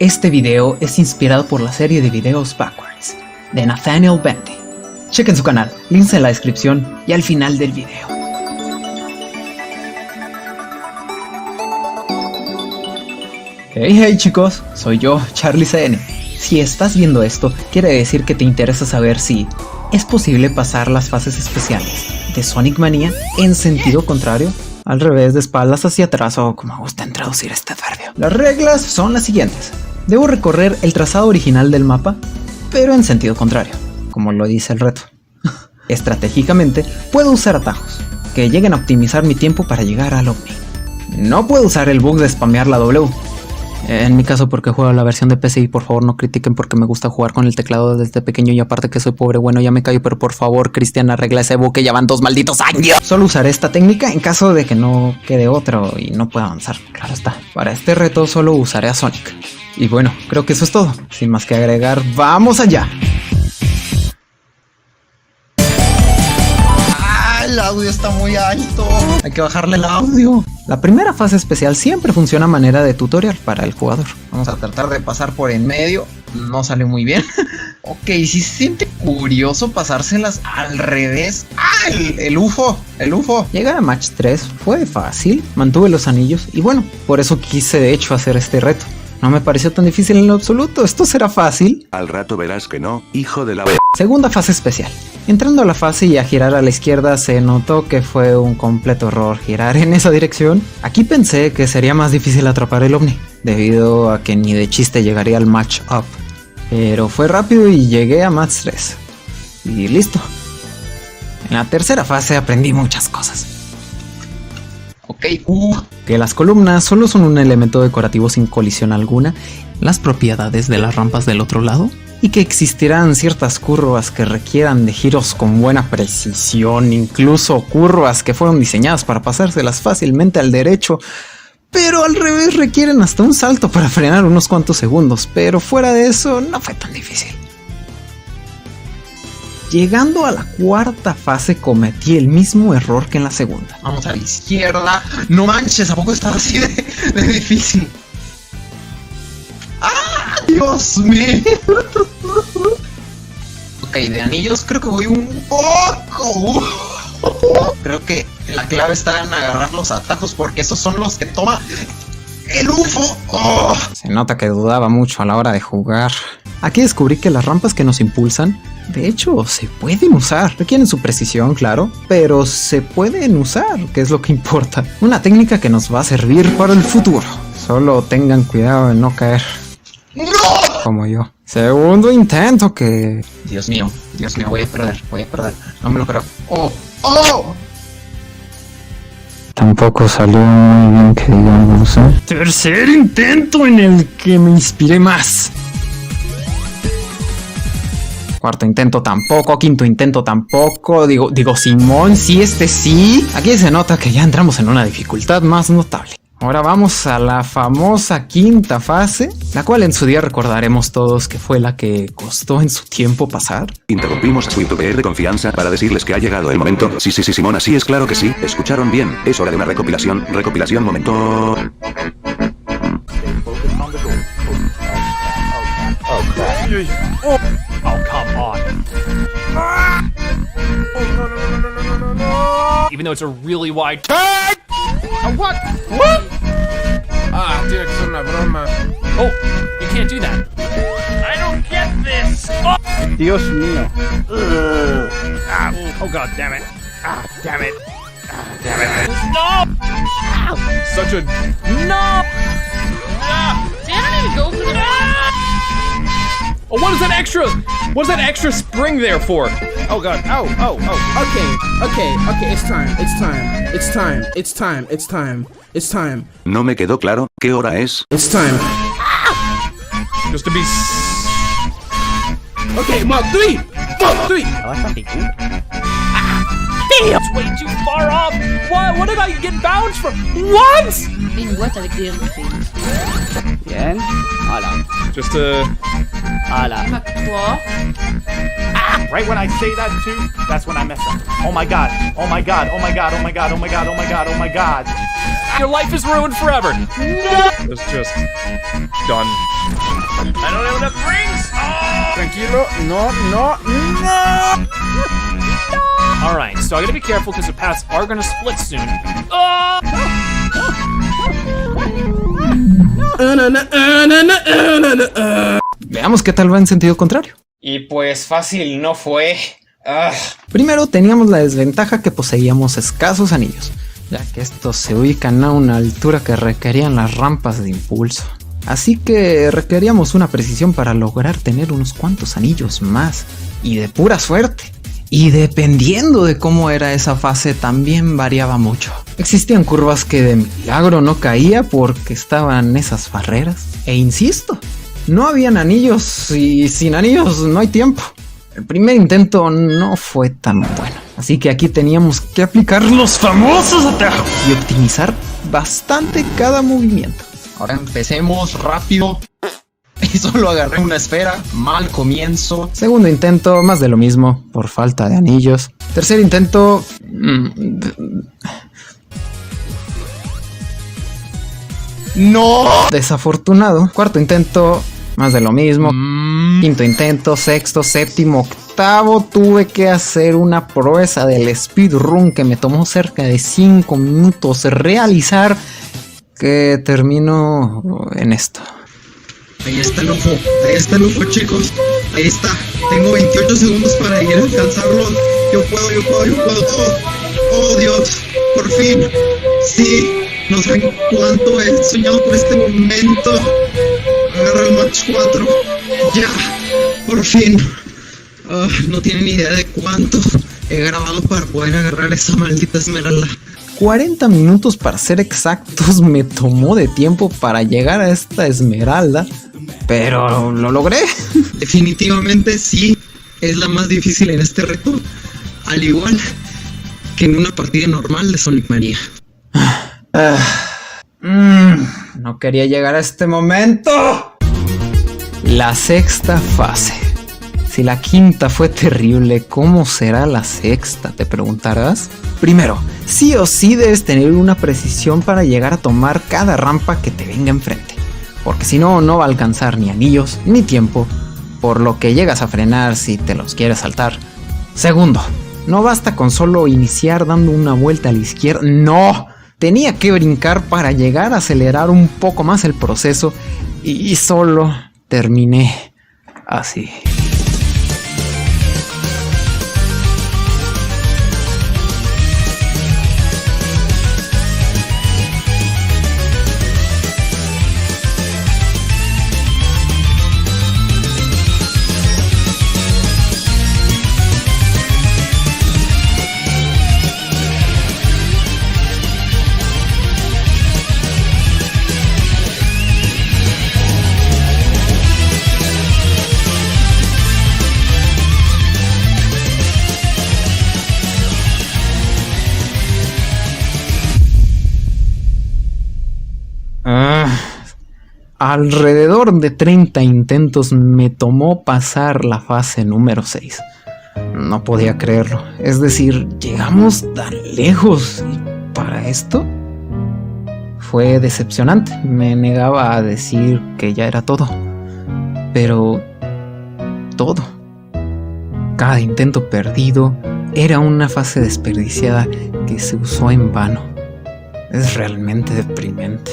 Este video es inspirado por la serie de videos Backwards, de Nathaniel Bendy. Chequen su canal, links en la descripción y al final del video. Hey chicos, soy yo, Charlie CN. Si estás viendo esto, quiere decir que te interesa saber si es posible pasar las fases especiales de Sonic Mania en sentido contrario, al revés, de espaldas hacia atrás, o como gusta traducir este adverbio. Las reglas son las siguientes. Debo recorrer el trazado original del mapa, pero en sentido contrario, como lo dice el reto. Estratégicamente, puedo usar atajos que lleguen a optimizar mi tiempo para llegar al OVNI. No puedo usar el bug de spamear la W. En mi caso, porque juego la versión de PC, y por favor no critiquen porque me gusta jugar con el teclado desde pequeño y aparte que soy pobre, bueno, ya me callo, pero por favor, Cristian, arregla ese bug que ya van 2 malditos años. Solo usaré esta técnica en caso de que no quede otro y no pueda avanzar, claro está. Para este reto solo usaré a Sonic. Y bueno, creo que eso es todo. Sin más que agregar, ¡vamos allá! El audio está muy alto. Hay que bajarle el audio. La primera fase especial siempre funciona a manera de tutorial para el jugador. Vamos a tratar de pasar por en medio. No sale muy bien. Ok, si se siente curioso pasárselas al revés. ¡Ah! El UFO. Llegar a match 3 fue fácil. Mantuve los anillos. Y bueno, por eso quise de hecho hacer este reto. No me pareció tan difícil en lo absoluto. ¿Esto será fácil? Al rato verás que no, hijo de la... Segunda fase especial. Entrando a la fase y a girar a la izquierda, se notó que fue un completo error girar en esa dirección. Aquí pensé que sería más difícil atrapar el OVNI, debido a que ni de chiste llegaría al match up. Pero fue rápido y llegué a match 3. Y listo. En la tercera fase aprendí muchas cosas. Que las columnas solo son un elemento decorativo sin colisión alguna, las propiedades de las rampas del otro lado, y que existirán ciertas curvas que requieran de giros con buena precisión, incluso curvas que fueron diseñadas para pasárselas fácilmente al derecho, pero al revés requieren hasta un salto para frenar unos cuantos segundos, pero fuera de eso no fue tan difícil. Llegando a la cuarta fase cometí el mismo error que en la segunda. Vamos a la izquierda. No manches, ¿a poco estaba así de difícil? ¡Ah! ¡Dios mío! Ok, de anillos creo que voy un poco. Creo que la clave está en agarrar los atajos porque esos son los que toma el UFO. Oh. Se nota que dudaba mucho a la hora de jugar. Aquí descubrí que las rampas que nos impulsan, de hecho, se pueden usar. Requieren su precisión, claro, pero se pueden usar, que es lo que importa. Una técnica que nos va a servir para el futuro. Solo tengan cuidado de no caer. ¡No! Como yo. Segundo intento que... Dios mío, voy a perder. No me lo creo. ¡Oh! Tampoco salió muy bien que digamos, ¿eh? Tercer intento en el que me inspiré más. Cuarto intento tampoco, quinto intento tampoco, digo Simón, sí, sí. Aquí se nota que ya entramos en una dificultad más notable. Ahora vamos a la famosa quinta fase, la cual en su día recordaremos todos que fue la que costó en su tiempo pasar. Interrumpimos a su youtuber de confianza para decirles que ha llegado el momento. Sí, Simón, así es, claro que sí. Escucharon bien, es hora de una recopilación momento. Oh, come on. No. Even though it's a really wide turn. What? Ah, dude, es una broma. Oh, you can't do that. I don't get this. Oh. Dios mío. Oh god, damn it. Ah, damn it. Damn it. No. Ow. Such a no. See, I don't even go for the. Oh, what is that extra? What's that extra spring there for? Oh god. Oh. Okay. It's time. No me quedó claro. ¿Qué hora es? It's time. Just to be. Okay, Mark 3. Damn! It's way too far off. What did I get bounced from? What? Une boîte avec des things. Bien. Voilà. Just to. Voilà. Quoi? Right when I say that too, that's when I mess up. Oh my god. Your life is ruined forever. No! It's just done. I don't have enough rings. Oh! Tranquilo. No, no, no. All right, so I gotta be careful because the paths are gonna split soon. Oh! Veamos qué tal va en sentido contrario. Y pues fácil no fue. Primero teníamos la desventaja que poseíamos escasos anillos, ya que estos se ubican a una altura que requerían las rampas de impulso. Así que requeríamos una precisión para lograr tener unos cuantos anillos más, y de pura suerte. Y dependiendo de cómo era esa fase también variaba mucho. Existían curvas que de milagro no caía porque estaban esas barreras. E insisto, no habían anillos y sin anillos no hay tiempo. El primer intento no fue tan bueno. Así que aquí teníamos que aplicar los famosos atajos y optimizar bastante cada movimiento. Ahora empecemos rápido. Y solo agarré una esfera. Mal comienzo. Segundo intento, más de lo mismo, por falta de anillos. Tercer intento... ¡No! Desafortunado. Cuarto intento, más de lo mismo. Quinto intento, sexto, séptimo, octavo. Tuve que hacer una proeza del speedrun que me tomó cerca de 5 minutos realizar, que terminó en esto. Ahí está el UFO, chicos. Ahí está. Tengo 28 segundos para ir a alcanzarlo. Yo puedo. Oh, Dios. Por fin. Sí. No saben cuánto he soñado por este momento. Agarra el Match 4. Ya. Por fin. No tienen ni idea de cuánto he grabado para poder agarrar esa maldita esmeralda. 40 minutos para ser exactos me tomó de tiempo para llegar a esta esmeralda, pero lo logré. Definitivamente sí, es la más difícil en este reto, al igual que en una partida normal de Sonic Mania. No quería llegar a este momento. La sexta fase. Si la quinta fue terrible, ¿cómo será la sexta? Te preguntarás. Primero, sí o sí debes tener una precisión para llegar a tomar cada rampa que te venga enfrente, porque si no, no va a alcanzar ni anillos ni tiempo, por lo que llegas a frenar si te los quieres saltar. Segundo, no basta con solo iniciar dando una vuelta a la izquierda, no, tenía que brincar para llegar a acelerar un poco más el proceso, y solo terminé así. Alrededor de 30 intentos me tomó pasar la fase número 6. No podía creerlo. Es decir, llegamos tan lejos. ¿Y para esto? Fue decepcionante. Me negaba a decir que ya era todo. Pero... todo. Cada intento perdido era una fase desperdiciada que se usó en vano. Es realmente deprimente.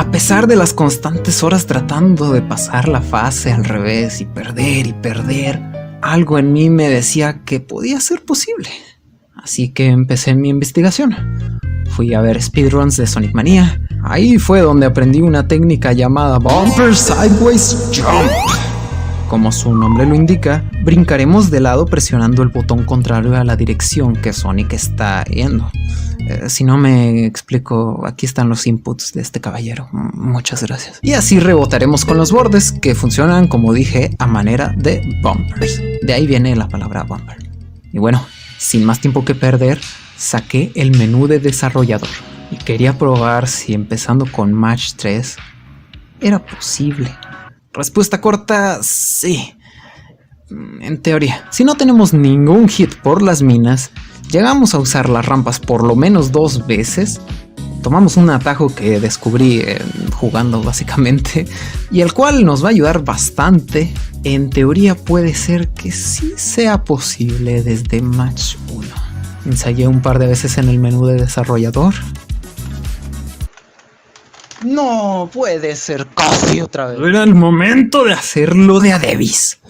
A pesar de las constantes horas tratando de pasar la fase al revés y perder, algo en mí me decía que podía ser posible. Así que empecé mi investigación. Fui a ver speedruns de Sonic Mania. Ahí fue donde aprendí una técnica llamada Bumper Sideways Jump. Como su nombre lo indica, brincaremos de lado presionando el botón contrario a la dirección que Sonic está yendo. Si no me explico, aquí están los inputs de este caballero. Muchas gracias. Y así rebotaremos con los bordes que funcionan, como dije, a manera de bumpers. De ahí viene la palabra bumper. Y bueno, sin más tiempo que perder, saqué el menú de desarrollador y quería probar si empezando con Match 3 era posible. Respuesta corta, sí. En teoría, si no tenemos ningún hit por las minas, llegamos a usar las rampas por lo menos 2 veces, Tomamos un atajo que descubrí jugando básicamente y el cual nos va a ayudar bastante. En teoría puede ser que sí sea posible desde Match 1. Ensayé un par de veces en el menú de desarrollador. No puede ser casi otra vez. Era el momento de hacerlo de a Davis.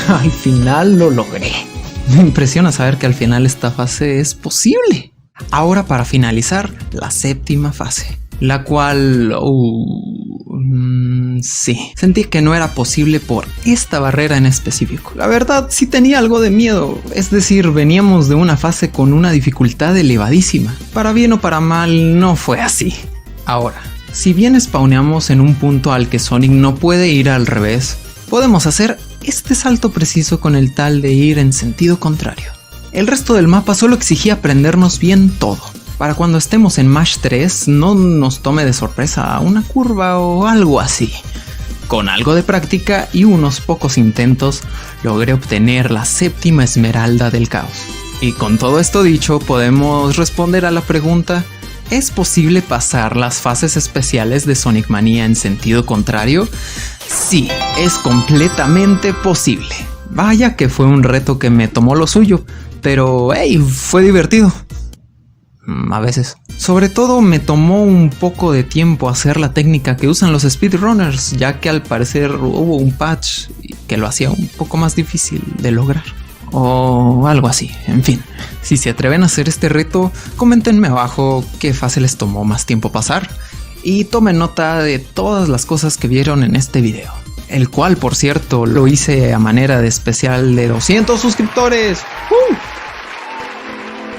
Al final lo logré. Me impresiona saber que al final esta fase es posible. Ahora para finalizar, la séptima fase, la cual... sí, sentí que no era posible por esta barrera en específico. La verdad sí tenía algo de miedo, es decir, veníamos de una fase con una dificultad elevadísima. Para bien o para mal no fue así. Ahora, si bien spawneamos en un punto al que Sonic no puede ir al revés, podemos hacer este salto preciso con el tal de ir en sentido contrario. El resto del mapa solo exigía aprendernos bien todo, para cuando estemos en Match 3 no nos tome de sorpresa una curva o algo así. Con algo de práctica y unos pocos intentos, logré obtener la séptima esmeralda del caos. Y con todo esto dicho, podemos responder a la pregunta: ¿es posible pasar las fases especiales de Sonic Mania en sentido contrario? Sí, es completamente posible. Vaya que fue un reto que me tomó lo suyo, pero hey, fue divertido. A veces. Sobre todo me tomó un poco de tiempo hacer la técnica que usan los speedrunners, ya que al parecer hubo un patch que lo hacía un poco más difícil de lograr. O algo así, en fin. Si se atreven a hacer este reto, coméntenme abajo qué fase les tomó más tiempo pasar. Y tomen nota de todas las cosas que vieron en este video. El cual, por cierto, lo hice a manera de especial de 200 suscriptores.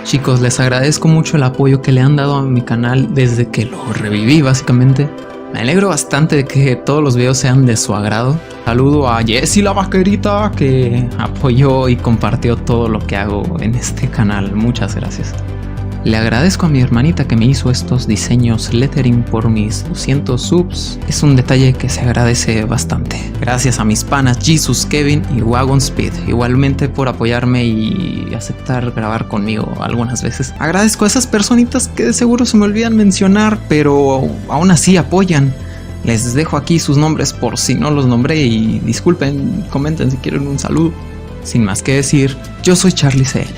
Chicos, les agradezco mucho el apoyo que le han dado a mi canal desde que lo reviví básicamente. Me alegro bastante de que todos los videos sean de su agrado. Saludo a Jessie la vaquerita que apoyó y compartió todo lo que hago en este canal. Muchas gracias. Le agradezco a mi hermanita que me hizo estos diseños lettering por mis 200 subs. Es un detalle que se agradece bastante. Gracias a mis panas Jesus, Kevin y Wagon Speed. Igualmente por apoyarme y aceptar grabar conmigo algunas veces. Agradezco a esas personitas que de seguro se me olvidan mencionar, pero aún así apoyan. Les dejo aquí sus nombres por si no los nombré y disculpen, comenten si quieren un saludo. Sin más que decir, yo soy Charlie CN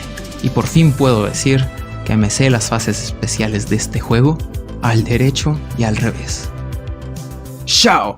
y por fin puedo decir que me sé las fases especiales de este juego al derecho y al revés. ¡Chao!